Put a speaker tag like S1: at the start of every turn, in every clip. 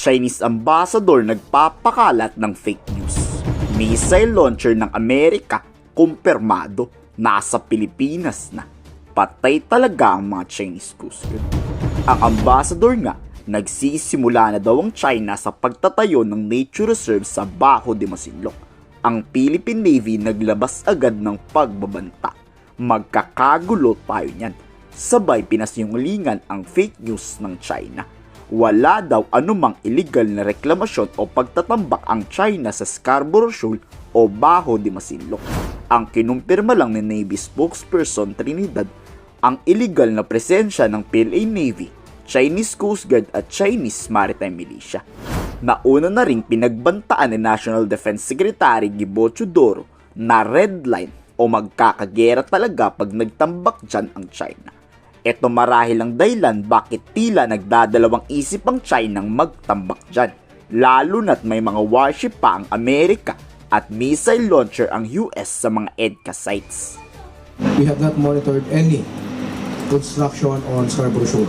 S1: Chinese ambassador nagpapakalat ng fake news. Missile launcher ng Amerika, kumpirmado, nasa Pilipinas na. Patay talaga ang mga Chinese Coast Guard. Ang ambassador nga, nagsisimula na daw ang China sa pagtatayo ng nature reserve sa Bajo de Masinloc. Ang Philippine Navy naglabas agad ng pagbabanta. Magkakagulo tayo niyan. Sabay pinasinungalingan ang fake news ng China. Wala daw anumang illegal na reklamasyon o pagtatambak ang China sa Scarborough Shoal o Bajo de Masinloc. Ang kinumpirma lang ni Navy spokesperson Trinidad ang illegal na presensya ng PLA Navy, Chinese Coast Guard at Chinese Maritime Militia. Nauna na ring pinagbantaan ni National Defense Secretary Gibo Teodoro na red line o magkakagera talaga pag nagtambak dyan ang China. Ito marahil ang dahilan bakit tila nagdadalawang isip ang China nang magtambak dyan. Lalo na't may mga warship pa ang Amerika at missile launcher ang US sa mga EDCA sites.
S2: We have not monitored any construction on Scarborough Shoal,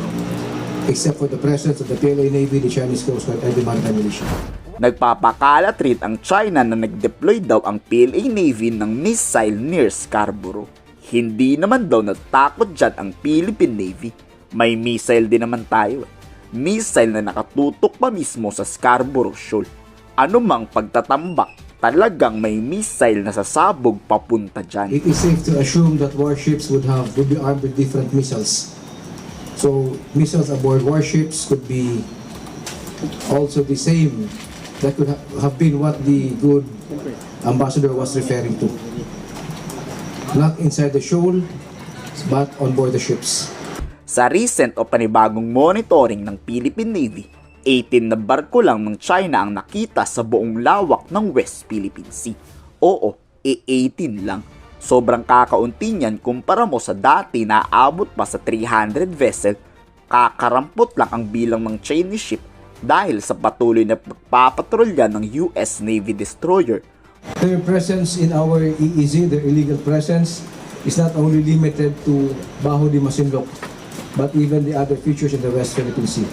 S2: except for the presence of the PLA Navy, the Chinese Coast Guard, and the Maritime Militia.
S1: Nagpapakalat rin ang China na nag-deploy daw ang PLA Navy ng missile near Scarborough. Hindi naman daw natakot dyan ang Philippine Navy. May missile din naman tayo. Missile na nakatutok pa mismo sa Scarborough Shoal. Ano mang pagtatambak, talagang may missile na sasabog papunta dyan.
S2: It is safe to assume that warships would be armed with different missiles. So missiles aboard warships could be also the same. That could have been what the good ambassador was referring to. Not inside the shoal, but on board the ships.
S1: Sa recent o panibagong monitoring ng Philippine Navy, 18 na barko lang ng China ang nakita sa buong lawak ng West Philippine Sea. Oo, 18 lang. Sobrang kakaunti niyan kumpara mo sa dati na aabot pa sa 300 vessel. Kakarampot lang ang bilang ng Chinese ship dahil sa patuloy na pagpapatrolya ng US Navy destroyer.
S2: Their presence in our EEZ, their illegal presence, is not only limited to Bajo de Masinloc, but even the other features in the West Philippine Sea.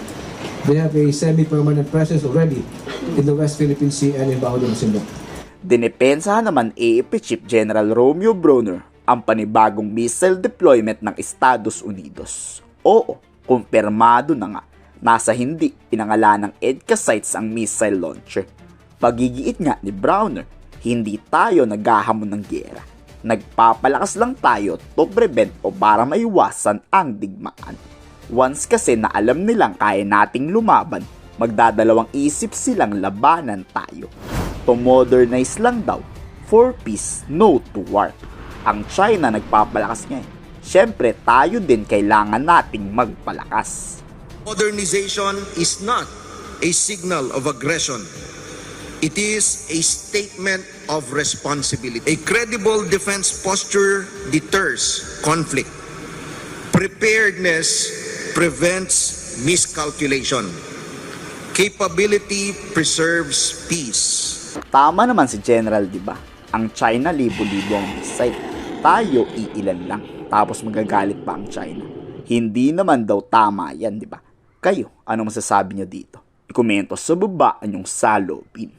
S2: They have a semi-permanent presence already in the West Philippine Sea and in Bajo de Masinloc.
S1: Dinepensahan naman AFP Chief General Romeo Bronner ang panibagong missile deployment ng Estados Unidos. Oo, kumpirmado na nga. Nasa hindi pinangalan ng EDCA sites ang missile launcher. Pagigiit nga ni Bronner, hindi tayo naghahamon ng giyera. Nagpapalakas lang tayo to prevent o para maiwasan ang digmaan. Once kasi na alam nilang kaya nating lumaban, magdadalawang isip silang labanan tayo. To modernize lang daw, for peace, no to war. Ang China nagpapalakas ngayon. Siyempre tayo din kailangan nating magpalakas.
S3: Modernization is not a signal of aggression. It is a statement of responsibility. A credible defense posture deters conflict. Preparedness prevents miscalculation. Capability preserves peace.
S1: Tama naman si General, di ba? Ang China libo-libo ang missile. Tayo iilan lang. Tapos magagalit pa ang China. Hindi naman daw tama yan, di ba? Kayo, ano masasabi niyo dito? I-komento sa baba ang inyong saloobin.